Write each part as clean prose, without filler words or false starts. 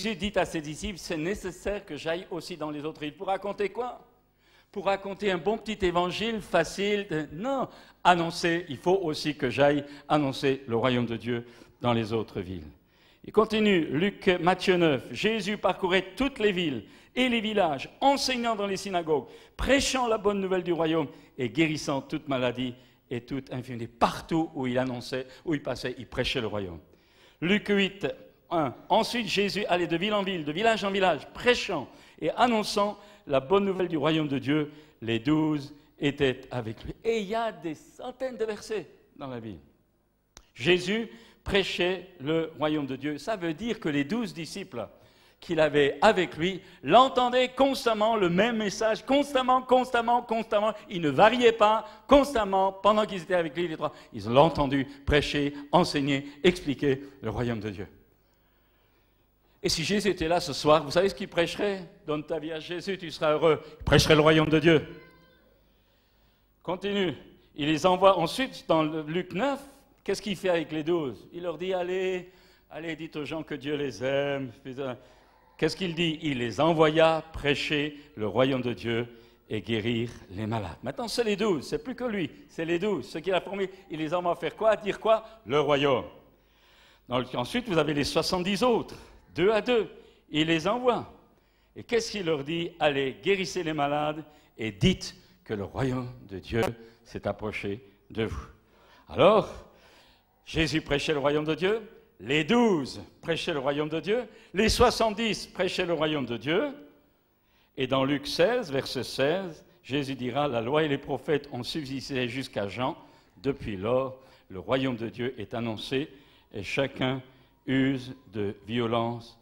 Jésus dit à ses disciples, c'est nécessaire que j'aille aussi dans les autres villes. Pour raconter quoi? Pour raconter un bon petit évangile facile? Non, annoncer, il faut aussi que j'aille annoncer le royaume de Dieu dans les autres villes. Il continue, Matthieu 9, Jésus parcourait toutes les villes et les villages, enseignant dans les synagogues, prêchant la bonne nouvelle du royaume et guérissant toute maladie et toute infirmité. Partout où il annonçait, où il passait, il prêchait le royaume. Luc 8, 1. Ensuite, Jésus allait de ville en ville, de village en village, prêchant et annonçant la bonne nouvelle du royaume de Dieu. Les 12 étaient avec lui. Et il y a des centaines de versets dans la Bible. Jésus prêchait le royaume de Dieu. Ça veut dire que les 12 disciples qu'il avait avec lui l'entendaient constamment, le même message, constamment. Il ne variait pas, constamment, pendant qu'ils étaient avec lui, les trois. Ils l'ont entendu prêcher, enseigner, expliquer le royaume de Dieu. Et si Jésus était là ce soir, vous savez ce qu'il prêcherait? Donne ta vie à Jésus, tu seras heureux. Il prêcherait le royaume de Dieu. Continue. Il les envoie ensuite dans Luc 9. Qu'est-ce qu'il fait avec les 12? Il leur dit, allez, dites aux gens que Dieu les aime. Qu'est-ce qu'il dit? Il les envoya prêcher le royaume de Dieu et guérir les malades. Maintenant, c'est les 12, c'est plus que lui, c'est les 12. Ce qu'il a formé, il les envoie faire quoi? Dire quoi? Le royaume. Donc, ensuite, vous avez les 70 autres, 2 à 2. Il les envoie. Et qu'est-ce qu'il leur dit? Allez, guérissez les malades et dites que le royaume de Dieu s'est approché de vous. Alors, Jésus prêchait le royaume de Dieu. Les 12 prêchaient le royaume de Dieu, les 70 prêchaient le royaume de Dieu, et dans Luc 16, verset 16, Jésus dira, la loi et les prophètes ont subsisté jusqu'à Jean, depuis lors, le royaume de Dieu est annoncé, et chacun use de violence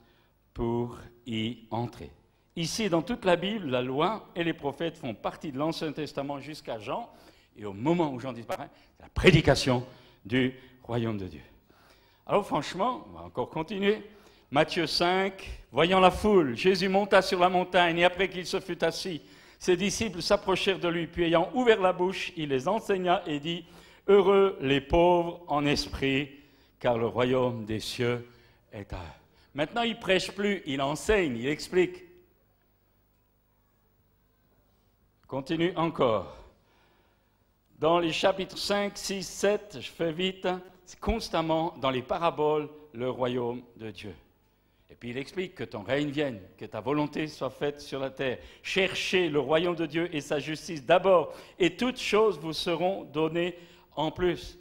pour y entrer. Ici, dans toute la Bible, la loi et les prophètes font partie de l'Ancien Testament jusqu'à Jean, et au moment où Jean disparaît, c'est la prédication du royaume de Dieu. Alors franchement, on va encore continuer. Matthieu 5, voyant la foule, Jésus monta sur la montagne et après qu'il se fut assis, ses disciples s'approchèrent de lui, puis ayant ouvert la bouche, il les enseigna et dit, « Heureux les pauvres en esprit, car le royaume des cieux est à eux. » Maintenant, il ne prêche plus, il enseigne, il explique. Continue encore. Dans les chapitres 5, 6, 7, je fais vite, c'est constamment dans les paraboles le royaume de Dieu. Et puis il explique que ton règne vienne, que ta volonté soit faite sur la terre. Cherchez le royaume de Dieu et sa justice d'abord, et toutes choses vous seront données en plus.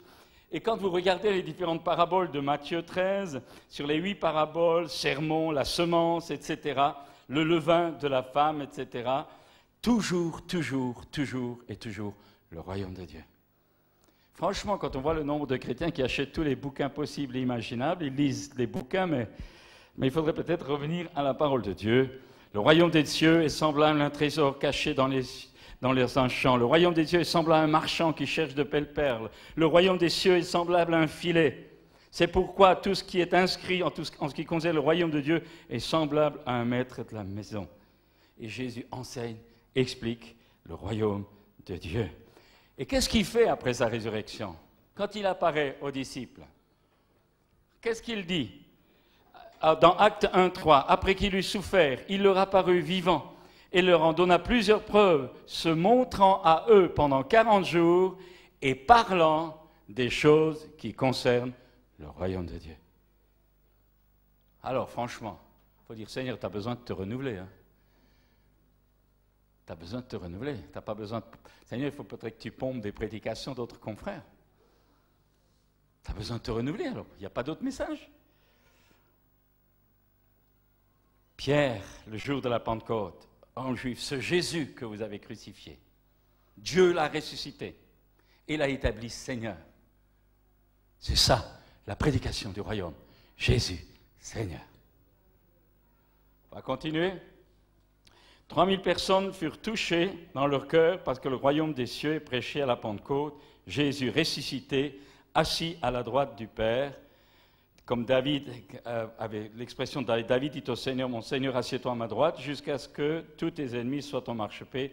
Et quand vous regardez les différentes paraboles de Matthieu 13, sur les 8 paraboles, sermon, la semence, etc., le levain de la femme, etc., toujours le royaume de Dieu. Franchement, quand on voit le nombre de chrétiens qui achètent tous les bouquins possibles et imaginables, ils lisent les bouquins, mais il faudrait peut-être revenir à la parole de Dieu. Le royaume des cieux est semblable à un trésor caché dans un champ. Le royaume des cieux est semblable à un marchand qui cherche de belles perles. Le royaume des cieux est semblable à un filet. C'est pourquoi tout ce qui est inscrit en ce qui concerne le royaume de Dieu est semblable à un maître de la maison. Et Jésus enseigne, explique le royaume de Dieu. Et qu'est-ce qu'il fait après sa résurrection? Quand il apparaît aux disciples, qu'est-ce qu'il dit? Dans Actes 1, 3, après qu'il eut souffert, il leur apparut vivant et leur en donna plusieurs preuves, se montrant à eux pendant 40 jours et parlant des choses qui concernent le royaume de Dieu. Alors franchement, il faut dire, Seigneur, tu as besoin de te renouveler, hein? Tu as besoin de te renouveler. Tu n'as pas besoin de... Seigneur, il faut peut-être que tu pompes des prédications d'autres confrères. Tu as besoin de te renouveler, alors. Il n'y a pas d'autre message. Pierre, le jour de la Pentecôte, en juif, ce Jésus que vous avez crucifié, Dieu l'a ressuscité et l'a établi Seigneur. C'est ça, la prédication du royaume. Jésus, Seigneur. On va continuer. 3000 personnes furent touchées dans leur cœur parce que le royaume des cieux est prêché à la Pentecôte. Jésus ressuscité, assis à la droite du Père. Comme David avait l'expression, David dit au Seigneur, mon Seigneur, assieds-toi à ma droite jusqu'à ce que tous tes ennemis soient ton marchepied.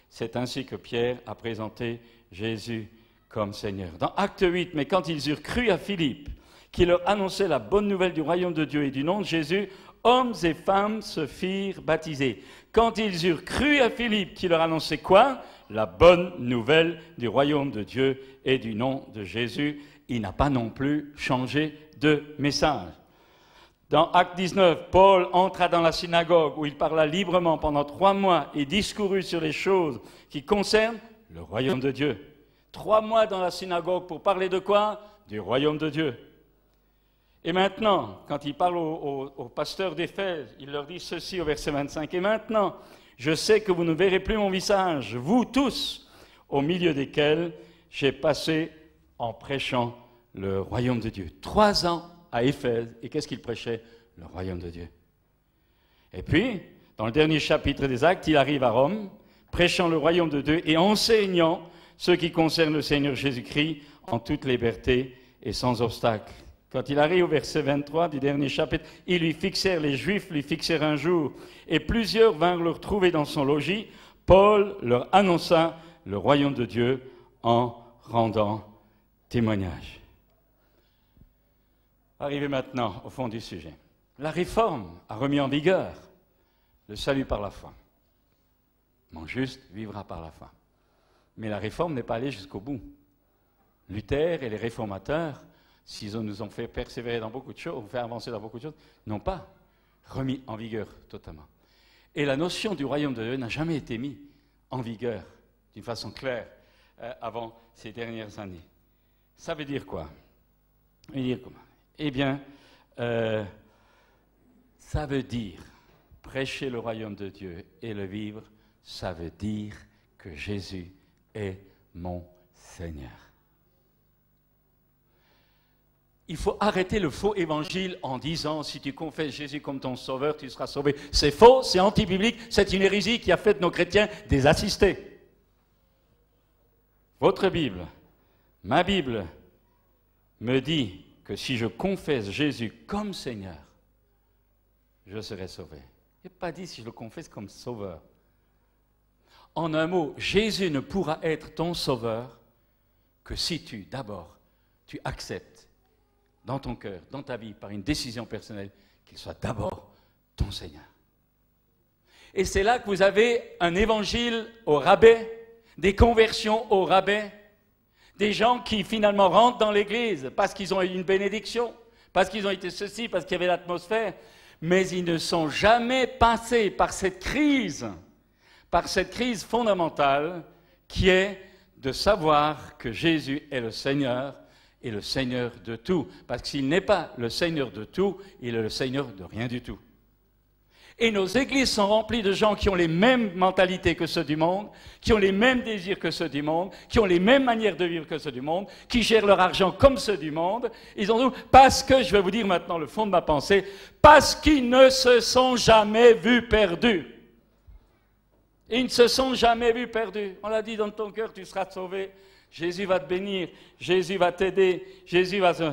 C'est ainsi que Pierre a présenté Jésus comme Seigneur. Dans Acte 8, mais quand ils eurent cru à Philippe, qui leur annonçait la bonne nouvelle du royaume de Dieu et du nom de Jésus, hommes et femmes se firent baptiser. Quand ils eurent cru à Philippe, qui leur annonçait quoi? La bonne nouvelle du royaume de Dieu et du nom de Jésus. Il n'a pas non plus changé de message. Dans Acte 19, Paul entra dans la synagogue où il parla librement pendant 3 mois et discourut sur les choses qui concernent le royaume de Dieu. 3 mois dans la synagogue pour parler de quoi? Du royaume de Dieu. Et maintenant, quand il parle aux pasteurs d'Éphèse, il leur dit ceci au verset 25. Et maintenant, je sais que vous ne verrez plus mon visage, vous tous, au milieu desquels j'ai passé en prêchant le royaume de Dieu. 3 ans à Éphèse, et qu'est-ce qu'il prêchait? Le royaume de Dieu. Et puis, dans le dernier chapitre des Actes, il arrive à Rome, prêchant le royaume de Dieu et enseignant ce qui concerne le Seigneur Jésus-Christ en toute liberté et sans obstacle. Quand il arrive au verset 23 du dernier chapitre, ils lui fixèrent, les Juifs lui fixèrent un jour, et plusieurs vinrent le retrouver dans son logis. Paul leur annonça le royaume de Dieu en rendant témoignage. Arrivé maintenant au fond du sujet. La réforme a remis en vigueur le salut par la foi. Mon juste vivra par la foi. Mais la réforme n'est pas allée jusqu'au bout. Luther et les réformateurs, s'ils nous ont fait persévérer dans beaucoup de choses, fait avancer dans beaucoup de choses, n'ont pas remis en vigueur totalement. Et la notion du royaume de Dieu n'a jamais été mise en vigueur d'une façon claire avant ces dernières années. Ça veut dire quoi? Ça veut dire comment? Eh bien, ça veut dire prêcher le royaume de Dieu et le vivre, ça veut dire que Jésus est mon Seigneur. Il faut arrêter le faux évangile en disant si tu confesses Jésus comme ton sauveur, tu seras sauvé. C'est faux, c'est anti-biblique, c'est une hérésie qui a fait de nos chrétiens des assistés. Votre Bible, ma Bible, me dit que si je confesse Jésus comme Seigneur, je serai sauvé. Il n'est pas dit si je le confesse comme sauveur. En un mot, Jésus ne pourra être ton sauveur que si d'abord, tu acceptes dans ton cœur, dans ta vie, par une décision personnelle, qu'il soit d'abord ton Seigneur. Et c'est là que vous avez un évangile au rabais, des conversions au rabais, des gens qui finalement rentrent dans l'église parce qu'ils ont eu une bénédiction, parce qu'ils ont été ceci, parce qu'il y avait l'atmosphère, mais ils ne sont jamais passés par cette crise fondamentale qui est de savoir que Jésus est le Seigneur et le Seigneur de tout. Parce que s'il n'est pas le Seigneur de tout, il est le Seigneur de rien du tout. Et nos églises sont remplies de gens qui ont les mêmes mentalités que ceux du monde, qui ont les mêmes désirs que ceux du monde, qui ont les mêmes manières de vivre que ceux du monde, qui gèrent leur argent comme ceux du monde. Ils ont tout, parce que, je vais vous dire maintenant le fond de ma pensée, parce qu'ils ne se sont jamais vus perdus. Ils ne se sont jamais vus perdus. On l'a dit, dans ton cœur, tu seras sauvé. Jésus va te bénir, Jésus va t'aider, Jésus va te...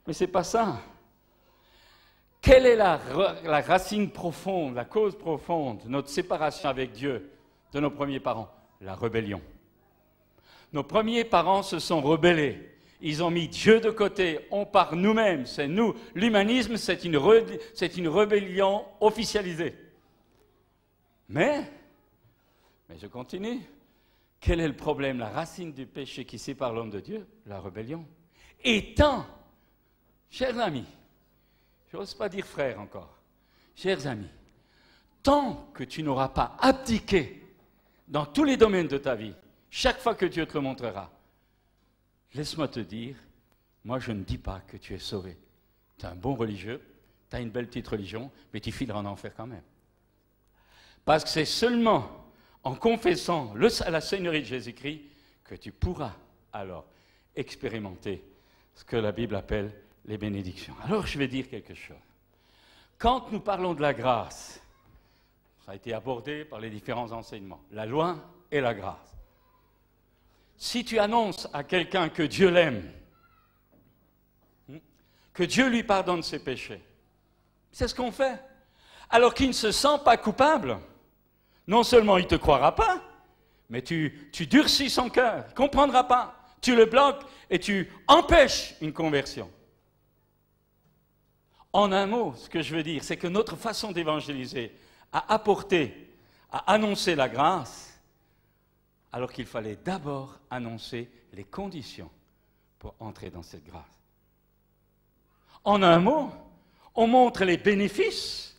Mais c'est pas ça. Quelle est la racine profonde, la cause profonde de notre séparation avec Dieu, de nos premiers parents? La rébellion. Nos premiers parents se sont rebellés. Ils ont mis Dieu de côté. On part nous-mêmes, c'est nous. L'humanisme, c'est une rébellion officialisée. Mais je continue. Quel est le problème? La racine du péché qui sépare l'homme de Dieu? La rébellion. Et tant, chers amis, je n'ose pas dire frère encore, chers amis, tant que tu n'auras pas abdiqué dans tous les domaines de ta vie, chaque fois que Dieu te le montrera, laisse-moi te dire, moi je ne dis pas que tu es sauvé. Tu es un bon religieux, tu as une belle petite religion, mais tu fileras en enfer quand même. Parce que c'est seulement en confessant la Seigneurie de Jésus-Christ que tu pourras alors expérimenter ce que la Bible appelle les bénédictions. Alors je vais dire quelque chose. Quand nous parlons de la grâce, ça a été abordé par les différents enseignements, la loi et la grâce. Si tu annonces à quelqu'un que Dieu l'aime, que Dieu lui pardonne ses péchés, c'est ce qu'on fait. Alors qu'il ne se sent pas coupable, non seulement il ne te croira pas, mais tu durcis son cœur, il ne comprendra pas. Tu le bloques et tu empêches une conversion. En un mot, ce que je veux dire, c'est que notre façon d'évangéliser a apporté, a annoncé la grâce, alors qu'il fallait d'abord annoncer les conditions pour entrer dans cette grâce. En un mot, on montre les bénéfices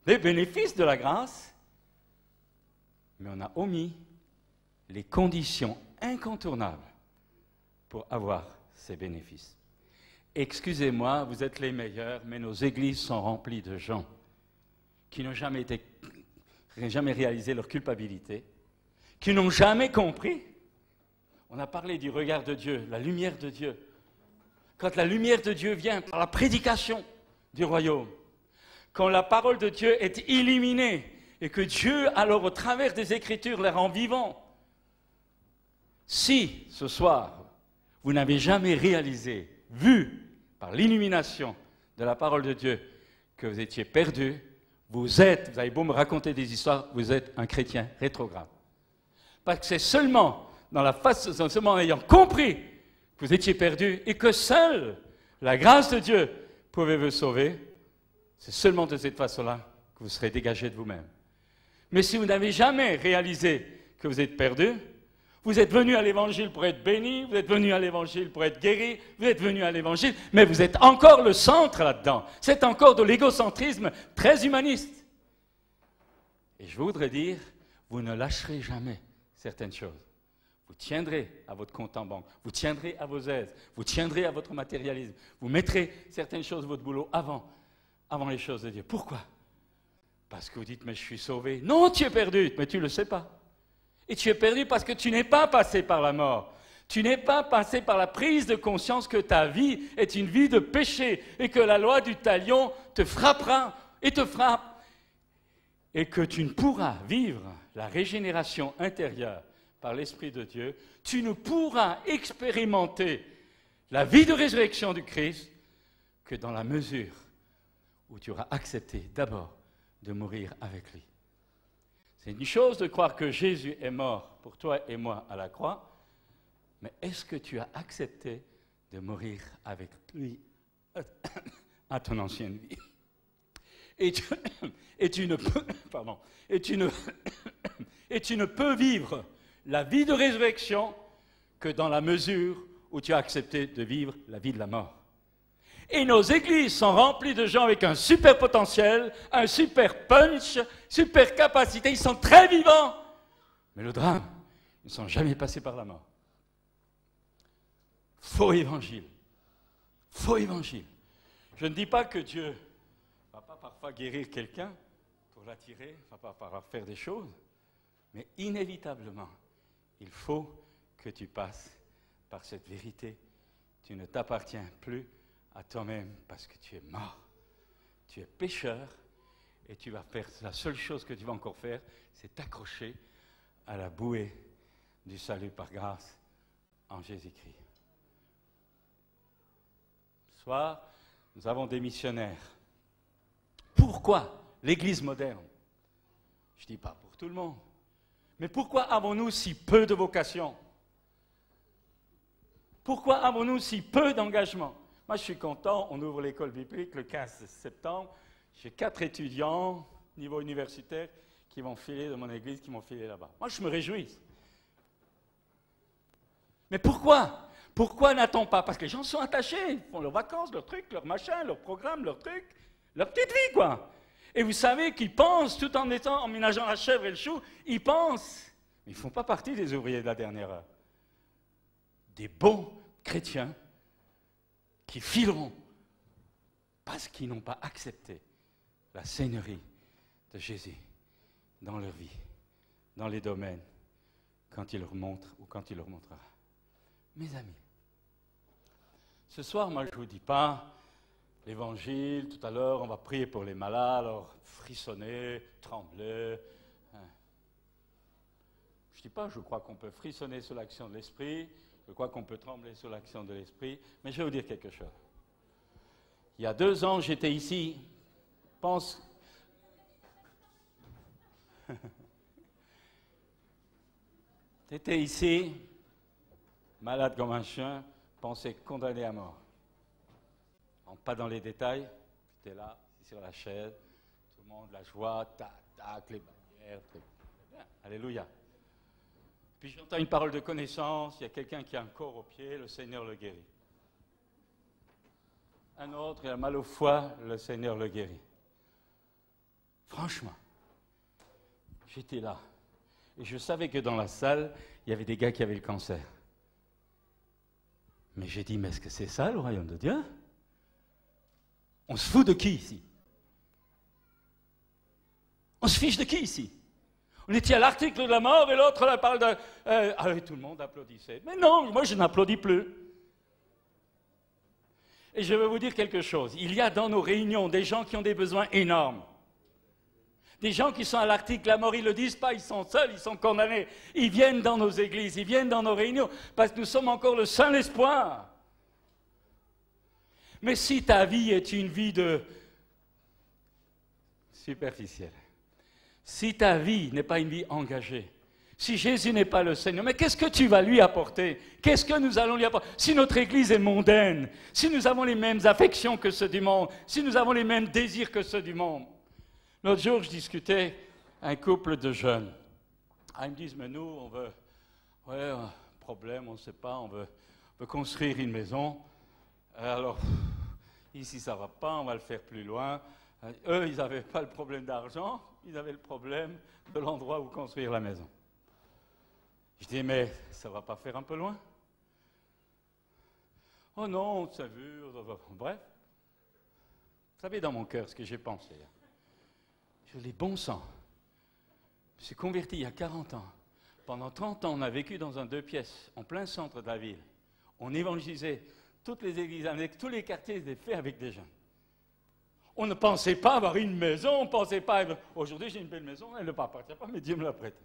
de la grâce, mais on a omis les conditions incontournables pour avoir ces bénéfices. Excusez-moi, vous êtes les meilleurs, mais nos églises sont remplies de gens qui n'ont jamais réalisé leur culpabilité, qui n'ont jamais compris. On a parlé du regard de Dieu, la lumière de Dieu. Quand la lumière de Dieu vient par la prédication du royaume, quand la parole de Dieu est illuminée et que Dieu, alors au travers des Écritures, les rend vivants. Si, ce soir, vous n'avez jamais réalisé, vu par l'illumination de la parole de Dieu que vous étiez perdu, vous avez beau me raconter des histoires, vous êtes un chrétien rétrograde. Parce que c'est seulement en ayant compris que vous étiez perdu et que seule la grâce de Dieu pouvait vous sauver, c'est seulement de cette façon-là que vous serez dégagé de vous-même. Mais si vous n'avez jamais réalisé que vous êtes perdu, vous êtes venu à l'Évangile pour être béni, vous êtes venu à l'Évangile pour être guéri, vous êtes venu à l'Évangile, mais vous êtes encore le centre là-dedans. C'est encore de l'égocentrisme très humaniste. Et je voudrais dire, vous ne lâcherez jamais certaines choses. Vous tiendrez à votre compte en banque, vous tiendrez à vos aides, vous tiendrez à votre matérialisme, vous mettrez certaines choses de votre boulot avant les choses de Dieu. Pourquoi? Parce que vous dites, mais je suis sauvé. Non, tu es perdu, mais tu ne le sais pas. Et tu es perdu parce que tu n'es pas passé par la mort. Tu n'es pas passé par la prise de conscience que ta vie est une vie de péché et que la loi du talion te frappera et te frappe et que tu ne pourras vivre la régénération intérieure par l'Esprit de Dieu. Tu ne pourras expérimenter la vie de résurrection du Christ que dans la mesure où tu auras accepté d'abord de mourir avec lui. C'est une chose de croire que Jésus est mort pour toi et moi à la croix, mais est-ce que tu as accepté de mourir avec lui à ton ancienne vie? Et tu ne peux vivre la vie de résurrection que dans la mesure où tu as accepté de vivre la vie de la mort. Et nos églises sont remplies de gens avec un super potentiel, un super punch, super capacité. Ils sont très vivants. Mais le drame, ils ne sont jamais passés par la mort. Faux évangile. Faux évangile. Je ne dis pas que Dieu ne va pas parfois guérir quelqu'un pour l'attirer, ne va pas parfois faire des choses, mais inévitablement, il faut que tu passes par cette vérité. Tu ne t'appartiens plus à toi-même parce que tu es mort. Tu es pécheur et tu vas faire, la seule chose que tu vas encore faire, c'est t'accrocher à la bouée du salut par grâce en Jésus-Christ. Ce soir, nous avons des missionnaires. Pourquoi l'Église moderne? Je ne dis pas pour tout le monde. Mais pourquoi avons-nous si peu de vocation? Pourquoi avons-nous si peu d'engagement? Moi, je suis content, on ouvre l'école biblique le 15 septembre. J'ai 4 étudiants, niveau universitaire, qui vont filer de mon église, qui m'ont filé là-bas. Moi, je me réjouis. Mais pourquoi? Pourquoi n'a-t-on pas? Parce que les gens sont attachés, ils font leurs vacances, leurs trucs, leurs machins, leurs programmes, leurs trucs, leur petite vie, quoi. Et vous savez qu'ils pensent, tout en ménageant la chèvre et le chou, ils pensent, mais ils ne font pas partie des ouvriers de la dernière heure. Des bons chrétiens qui fileront parce qu'ils n'ont pas accepté la seigneurie de Jésus dans leur vie, dans les domaines, quand il leur montre ou quand il leur montrera. Mes amis, ce soir, moi, je ne vous dis pas l'évangile, tout à l'heure, on va prier pour les malades, alors frissonner, trembler. Je ne dis pas, je crois qu'on peut frissonner sous l'action de l'Esprit, je crois qu'on peut trembler sous l'action de l'Esprit, mais je vais vous dire quelque chose. Il y a 2 ans, j'étais ici, pense... J'étais ici, malade comme un chien, pensais condamné à mort. On rentre pas dans les détails. Tu es là, sur la chaise, tout le monde, la joie, tac, tac, les bannières. Bien. Alléluia. Puis j'entends une parole de connaissance, il y a quelqu'un qui a un corps au pied, le Seigneur le guérit. Un autre, il a mal au foie, le Seigneur le guérit. Franchement, j'étais là. Et je savais que dans la salle, il y avait des gars qui avaient le cancer. Mais j'ai dit, mais est-ce que c'est ça le royaume de Dieu? On se fout de qui ici? On se fiche de qui ici? On était à l'article de la mort et l'autre la parle de... alors tout le monde applaudissait. Mais non, moi je n'applaudis plus. Et je vais vous dire quelque chose. Il y a dans nos réunions des gens qui ont des besoins énormes. Des gens qui sont à l'article de la mort, ils ne le disent pas, ils sont seuls, ils sont condamnés. Ils viennent dans nos églises, ils viennent dans nos réunions, parce que nous sommes encore le seul espoir. Mais si ta vie est une vie de superficielle, si ta vie n'est pas une vie engagée, si Jésus n'est pas le Seigneur, mais qu'est-ce que tu vas lui apporter? Qu'est-ce que nous allons lui apporter? Si notre Église est mondaine, si nous avons les mêmes affections que ceux du monde, si nous avons les mêmes désirs que ceux du monde. L'autre jour, je discutais avec un couple de jeunes. Ils me disent, mais nous, on veut, un problème, on ne sait pas, on veut construire une maison. Alors, ici, ça ne va pas, on va le faire plus loin. Eux, ils n'avaient pas le problème d'argent, ils avaient le problème de l'endroit où construire la maison. Je dis, mais ça ne va pas faire un peu loin? Oh non, ça vu, bref. Vous savez dans mon cœur ce que j'ai pensé. Je dis, bon sang, je me suis converti il y a 40 ans. Pendant 30 ans, on a vécu dans un 2 pièces, en plein centre de la ville. On évangélisait toutes les églises, avec tous les quartiers étaient faits avec des jeunes. On ne pensait pas avoir une maison, on ne pensait pas... Aujourd'hui, j'ai une belle maison, elle ne m'appartient pas, mais Dieu me l'a prêtée.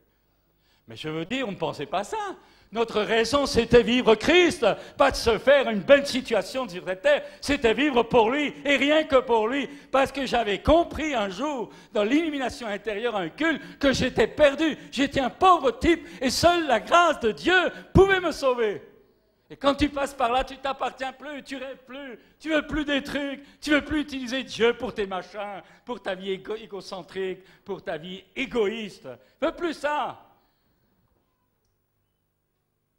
Mais je veux dire, on ne pensait pas ça. Notre raison, c'était vivre Christ, pas de se faire une belle situation sur cette terre, c'était vivre pour lui, et rien que pour lui, parce que j'avais compris un jour, dans l'illumination intérieure, un culte, que j'étais perdu, j'étais un pauvre type, et seule la grâce de Dieu pouvait me sauver. Et quand tu passes par là, tu ne t'appartiens plus, tu rêves plus, tu veux plus des trucs, tu veux plus utiliser Dieu pour tes machins, pour ta vie égocentrique, pour ta vie égoïste. Tu veux plus ça.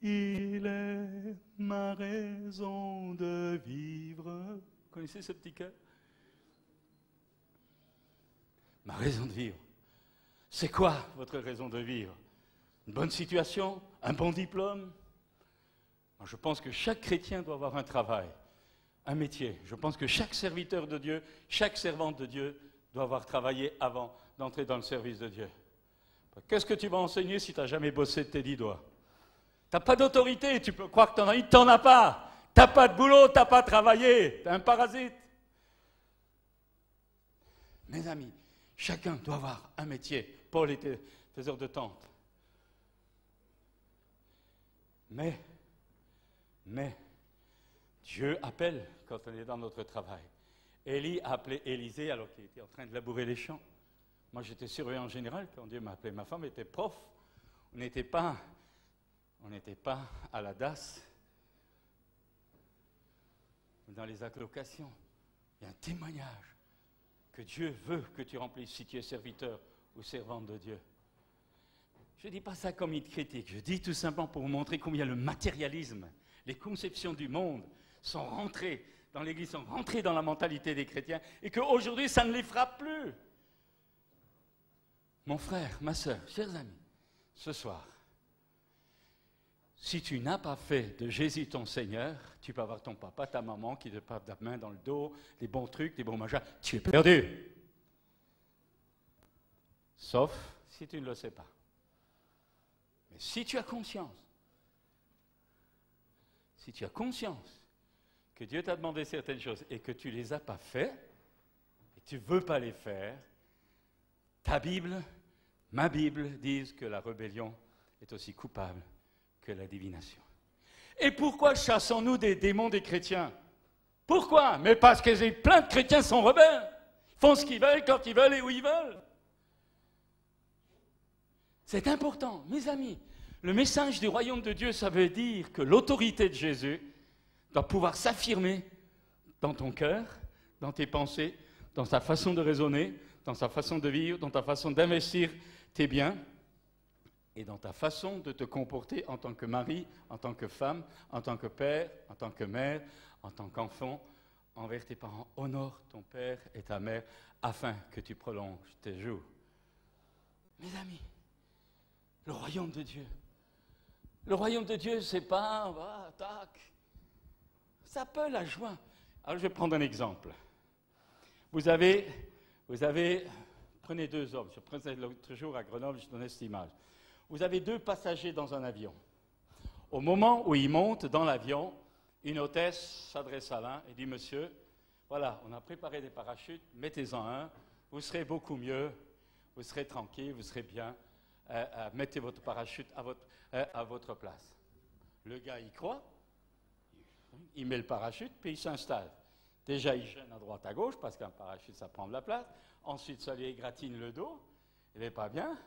Il est ma raison de vivre. Vous connaissez ce petit cœur? Ma raison de vivre. C'est quoi votre raison de vivre? Une bonne situation? Un bon diplôme? Moi, je pense que chaque chrétien doit avoir un travail, un métier. Je pense que chaque serviteur de Dieu, chaque servante de Dieu doit avoir travaillé avant d'entrer dans le service de Dieu. Qu'est-ce que tu vas enseigner si tu n'as jamais bossé de tes 10 doigts? Tu n'as pas d'autorité, tu peux croire que tu en as une, tu n'en as pas. Tu n'as pas de boulot, tu n'as pas travaillé, tu es un parasite. Mes amis, chacun doit avoir un métier. Paul était faiseur de tentes. Mais, Dieu appelle quand on est dans notre travail. Élie a appelé Élisée alors qu'il était en train de labourer les champs. Moi, j'étais surveillant général quand Dieu m'a appelé. Ma femme était prof. On n'était pas à la DAS, dans les allocations. Il y a un témoignage que Dieu veut que tu remplisses si tu es serviteur ou servante de Dieu. Je ne dis pas ça comme une critique, je dis tout simplement pour vous montrer combien le matérialisme, les conceptions du monde sont rentrées dans l'Église, sont rentrées dans la mentalité des chrétiens et qu'aujourd'hui ça ne les frappe plus. Mon frère, ma soeur, chers amis, ce soir, si tu n'as pas fait de Jésus ton Seigneur, tu peux avoir ton papa, ta maman qui te passe la main dans le dos, des bons trucs, des bons machins, tu es perdu. Sauf si tu ne le sais pas. Mais si tu as conscience que Dieu t'a demandé certaines choses et que tu ne les as pas faites, et que tu ne veux pas les faire, ta Bible, ma Bible disent que la rébellion est aussi coupable que la divination. Et pourquoi chassons-nous des démons des chrétiens? Pourquoi? Mais parce que plein de chrétiens sont rebelles. Ils font ce qu'ils veulent, quand ils veulent et où ils veulent. C'est important, mes amis. Le message du royaume de Dieu, ça veut dire que l'autorité de Jésus doit pouvoir s'affirmer dans ton cœur, dans tes pensées, dans ta façon de raisonner, dans ta façon de vivre, dans ta façon d'investir tes biens et dans ta façon de te comporter en tant que mari, en tant que femme, en tant que père, en tant que mère, en tant qu'enfant, envers tes parents. Honore ton père et ta mère afin que tu prolonges tes jours. Mes amis, le royaume de Dieu. Le royaume de Dieu, c'est pas, tac. Ça peut la joie. Alors je vais prendre un exemple. Vous avez, prenez deux hommes. Je prenais l'autre jour à Grenoble, je donnais cette image. Vous avez deux passagers dans un avion. Au moment où ils montent dans l'avion, une hôtesse s'adresse à l'un et dit « Monsieur, voilà, on a préparé des parachutes, mettez-en un, vous serez beaucoup mieux, vous serez tranquille, vous serez bien, mettez votre parachute à votre place. » Le gars y croit, il met le parachute, puis il s'installe. Déjà, il gêne à droite, à gauche, parce qu'un parachute, ça prend de la place. Ensuite, ça lui égratigne le dos, il n'est pas bien.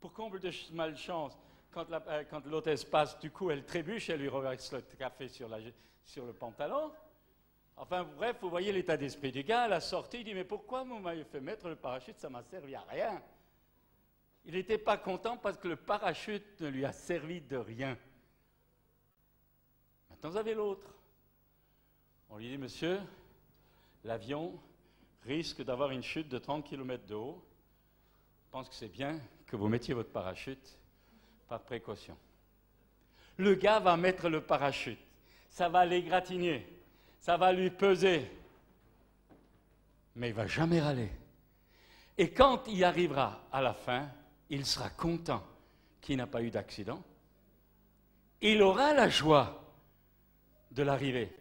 Pour comble de malchance, quand l'hôtesse passe, du coup, elle trébuche, elle lui reverse le café sur le pantalon. Enfin, bref, vous voyez l'état d'esprit du gars. À la sortie, il dit « Mais pourquoi vous m'avez fait mettre le parachute? Ça m'a servi à rien. » Il n'était pas content parce que le parachute ne lui a servi de rien. Maintenant, vous avez l'autre. On lui dit « Monsieur, l'avion risque d'avoir une chute de 30 km de haut. Je pense que c'est bien que vous mettiez votre parachute par précaution. » Le gars va mettre le parachute. Ça va l'égratigner. Ça va lui peser. Mais il ne va jamais râler. Et quand il arrivera à la fin, il sera content qu'il n'a pas eu d'accident. Il aura la joie de l'arrivée,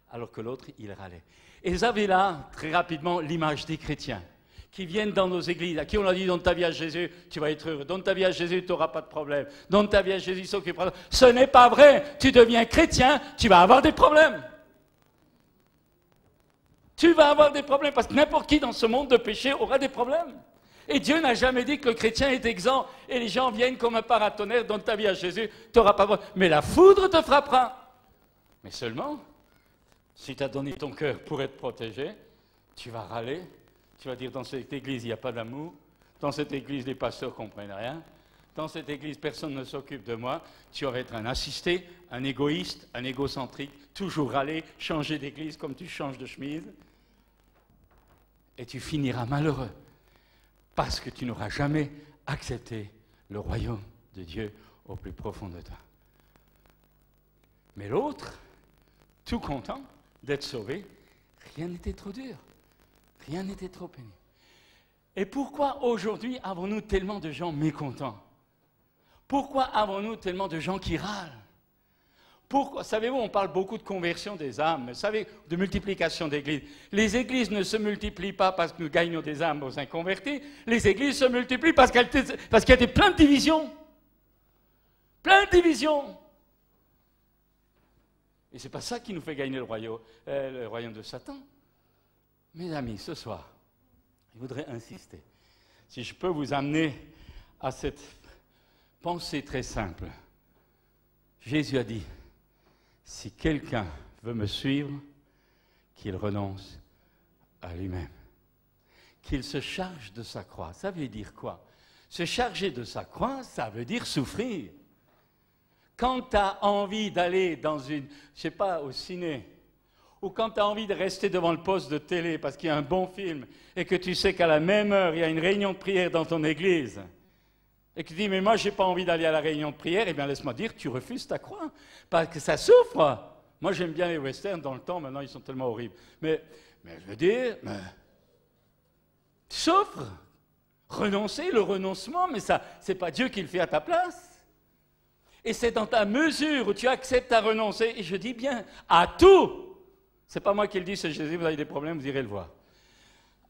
alors que l'autre, il râlait. Et vous avez là, très rapidement, l'image des chrétiens qui viennent dans nos églises, à qui on a dit « Donne ta vie à Jésus, tu vas être heureux. Donne ta vie à Jésus, tu n'auras pas de problème. Donne ta vie à Jésus, il s'occupera. » Ce n'est pas vrai. Tu deviens chrétien, tu vas avoir des problèmes. Tu vas avoir des problèmes, parce que n'importe qui dans ce monde de péché aura des problèmes. Et Dieu n'a jamais dit que le chrétien est exempt, et les gens viennent comme un paratonnerre, donne ta vie à Jésus, tu n'auras pas de problème. Mais la foudre te frappera. Mais seulement, si tu as donné ton cœur pour être protégé, tu vas râler, tu vas dire dans cette église il n'y a pas d'amour, dans cette église les pasteurs ne comprennent rien, dans cette église personne ne s'occupe de moi, tu vas être un assisté, un égoïste, un égocentrique, toujours râler, changer d'église comme tu changes de chemise, et tu finiras malheureux, parce que tu n'auras jamais accepté le royaume de Dieu au plus profond de toi. Mais l'autre, tout content d'être sauvé, rien n'était trop dur, rien n'était trop pénible. Et pourquoi aujourd'hui avons-nous tellement de gens mécontents? Pourquoi avons-nous tellement de gens qui râlent? Pourquoi? Savez-vous, on parle beaucoup de conversion des âmes, mais savez, de multiplication d'églises. Les églises ne se multiplient pas parce que nous gagnons des âmes aux inconvertis, les églises se multiplient parce qu'il y a plein de divisions. Plein de divisions. Et ce n'est pas ça qui nous fait gagner le royaume de Satan. Mes amis, ce soir, je voudrais insister. Si je peux vous amener à cette pensée très simple. Jésus a dit, si quelqu'un veut me suivre, qu'il renonce à lui-même. Qu'il se charge de sa croix. Ça veut dire quoi? Se charger de sa croix, ça veut dire souffrir. Quand tu as envie d'aller dans au ciné, ou quand tu as envie de rester devant le poste de télé parce qu'il y a un bon film, et que tu sais qu'à la même heure, il y a une réunion de prière dans ton église, et que tu dis, mais moi, je n'ai pas envie d'aller à la réunion de prière, eh bien, laisse-moi dire, tu refuses ta croix, parce que ça souffre. Moi, j'aime bien les westerns dans le temps, maintenant, ils sont tellement horribles. Mais je veux dire, tu souffres. Renoncer, le renoncement, mais ça, c'est pas Dieu qui le fait à ta place. Et c'est dans ta mesure où tu acceptes à renoncer, et je dis bien, à tout. C'est pas moi qui le dis, c'est Jésus, vous avez des problèmes, vous irez le voir.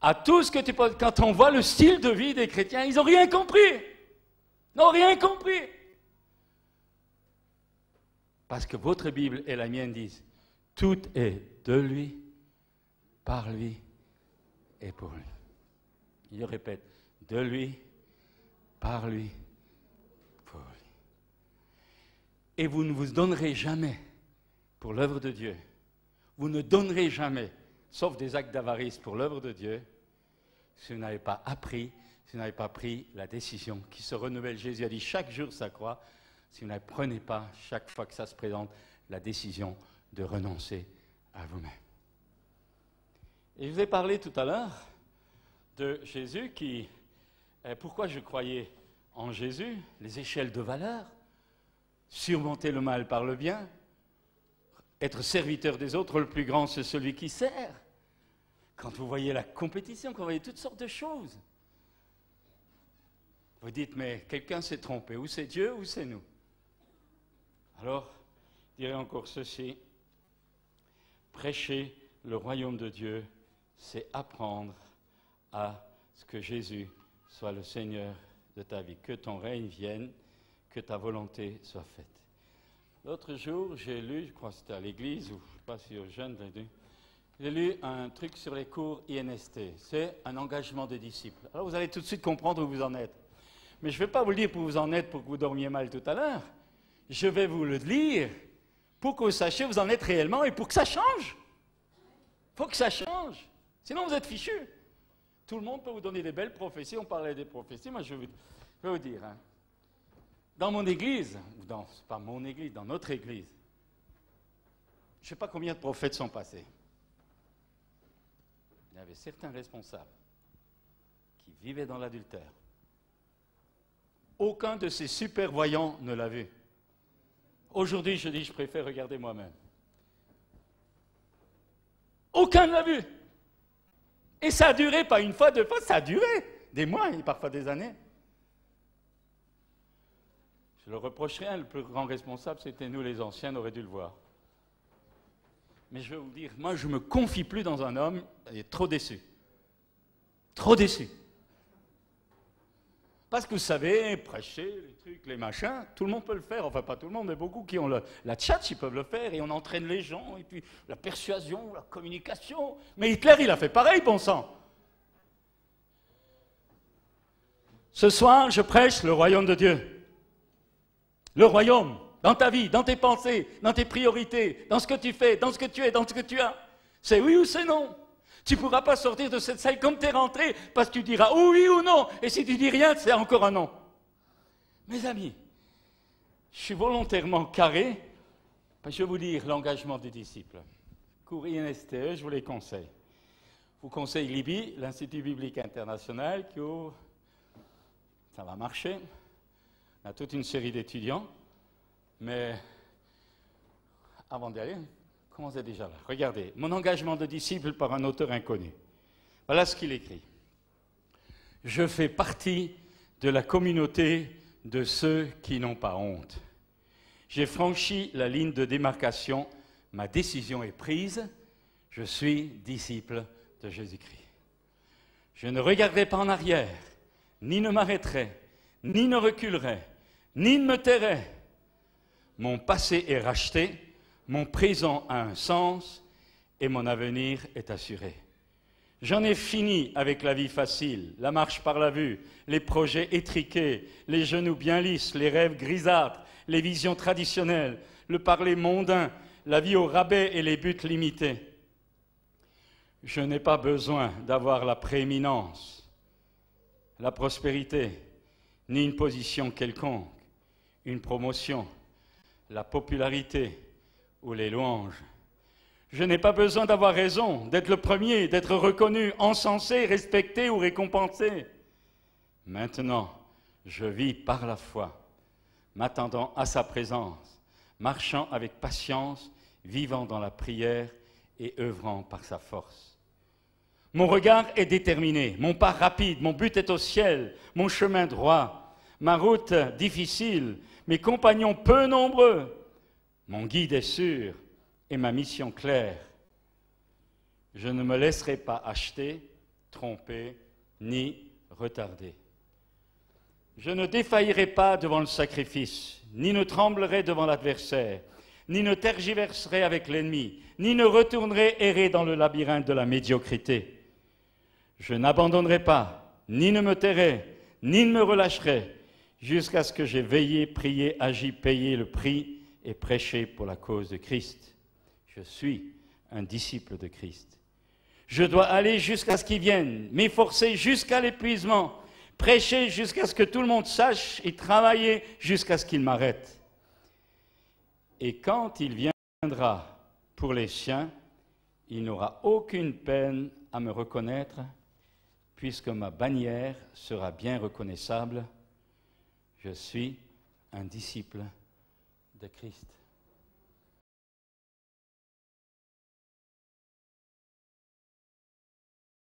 À tout ce que tu peux... Quand on voit le style de vie des chrétiens, ils n'ont rien compris. Ils n'ont rien compris. Parce que votre Bible et la mienne disent, tout est de lui, par lui et pour lui. Il répète, de lui, par lui, pour lui. Et vous ne vous donnerez jamais pour l'œuvre de Dieu, Vous ne donnerez jamais, sauf des actes d'avarice pour l'œuvre de Dieu, si vous n'avez pas appris, si vous n'avez pas pris la décision qui se renouvelle. Jésus a dit chaque jour sa croix, si vous ne prenez pas, chaque fois que ça se présente, la décision de renoncer à vous-même. Et je vous ai parlé tout à l'heure de Jésus qui... Pourquoi je croyais en Jésus? Les échelles de valeur, surmonter le mal par le bien, être serviteur des autres, le plus grand c'est celui qui sert. Quand vous voyez la compétition, quand vous voyez toutes sortes de choses, vous dites, mais quelqu'un s'est trompé, ou c'est Dieu ou c'est nous. Alors, je dirais encore ceci, prêcher le royaume de Dieu, c'est apprendre à ce que Jésus soit le Seigneur de ta vie, que ton règne vienne, que ta volonté soit faite. L'autre jour, j'ai lu, je crois que c'était à l'église, ou je ne sais pas si aux jeunes, j'ai lu un truc sur les cours INST, c'est un engagement de disciples. Alors vous allez tout de suite comprendre où vous en êtes. Mais je ne vais pas vous le dire pour vous en être, pour que vous dormiez mal tout à l'heure. Je vais vous le lire pour que vous sachiez où vous en êtes réellement et pour que ça change. Il faut que ça change. Sinon vous êtes fichus. Tout le monde peut vous donner des belles prophéties. On parlait des prophéties. Moi, je vais vous dire. Hein. Dans mon église, c'est pas mon église, dans notre église, je ne sais pas combien de prophètes sont passés. Il y avait certains responsables qui vivaient dans l'adultère. Aucun de ces super voyants ne l'a vu. Aujourd'hui, je dis, je préfère regarder moi-même. Aucun ne l'a vu. Et ça a duré, pas une fois, deux fois, ça a duré des mois et parfois des années. Je le reprocherais, le plus grand responsable, c'était nous les anciens, on aurait dû le voir. Mais je vais vous dire, moi je ne me confie plus dans un homme, il est trop déçu. Trop déçu. Parce que vous savez, prêcher, les trucs, les machins, tout le monde peut le faire, enfin pas tout le monde, mais beaucoup qui ont la tchatch, ils peuvent le faire, et on entraîne les gens, et puis la persuasion, la communication. Mais Hitler, il a fait pareil, bon sang. Ce soir, je prêche le royaume de Dieu. Le royaume, dans ta vie, dans tes pensées, dans tes priorités, dans ce que tu fais, dans ce que tu es, dans ce que tu as. C'est oui ou c'est non. Tu ne pourras pas sortir de cette salle comme tu es rentré parce que tu diras oui ou non. Et si tu dis rien, c'est encore un non. Mes amis, je suis volontairement carré parce que je vais vous dire l'engagement des disciples. Cours INSTE, je vous les conseille. Je vous conseille l'IBI, l'Institut Biblique International, qui ouvre. Ça va marcher. On a toute une série d'étudiants. Mais avant d'y aller, commencez déjà là. Regardez, mon engagement de disciple par un auteur inconnu. Voilà ce qu'il écrit. Je fais partie de la communauté de ceux qui n'ont pas honte. J'ai franchi la ligne de démarcation, ma décision est prise, je suis disciple de Jésus-Christ. Je ne regarderai pas en arrière, ni ne m'arrêterai, ni ne reculerai, ni ne me tairai. Mon passé est racheté, mon présent a un sens et mon avenir est assuré. J'en ai fini avec la vie facile, la marche par la vue, les projets étriqués, les genoux bien lisses, les rêves grisâtres, les visions traditionnelles, le parler mondain, la vie au rabais et les buts limités. Je n'ai pas besoin d'avoir la prééminence, la prospérité, ni une position quelconque, une promotion, la popularité ou les louanges. Je n'ai pas besoin d'avoir raison, d'être le premier, d'être reconnu, encensé, respecté ou récompensé. Maintenant, je vis par la foi, m'attendant à sa présence, marchant avec patience, vivant dans la prière et œuvrant par sa force. Mon regard est déterminé, mon pas rapide, mon but est au ciel, mon chemin droit, ma route difficile, mes compagnons peu nombreux, mon guide est sûr et ma mission claire. Je ne me laisserai pas acheter, tromper, ni retarder. Je ne défaillirai pas devant le sacrifice, ni ne tremblerai devant l'adversaire, ni ne tergiverserai avec l'ennemi, ni ne retournerai errer dans le labyrinthe de la médiocrité. Je n'abandonnerai pas, ni ne me tairai, ni ne me relâcherai, jusqu'à ce que j'ai veillé, prié, agi, payé le prix et prêché pour la cause de Christ. Je suis un disciple de Christ. Je dois aller jusqu'à ce qu'il vienne, m'efforcer jusqu'à l'épuisement, prêcher jusqu'à ce que tout le monde sache et travailler jusqu'à ce qu'il m'arrête. Et quand il viendra pour les siens, il n'aura aucune peine à me reconnaître, puisque ma bannière sera bien reconnaissable. Je suis un disciple de Christ.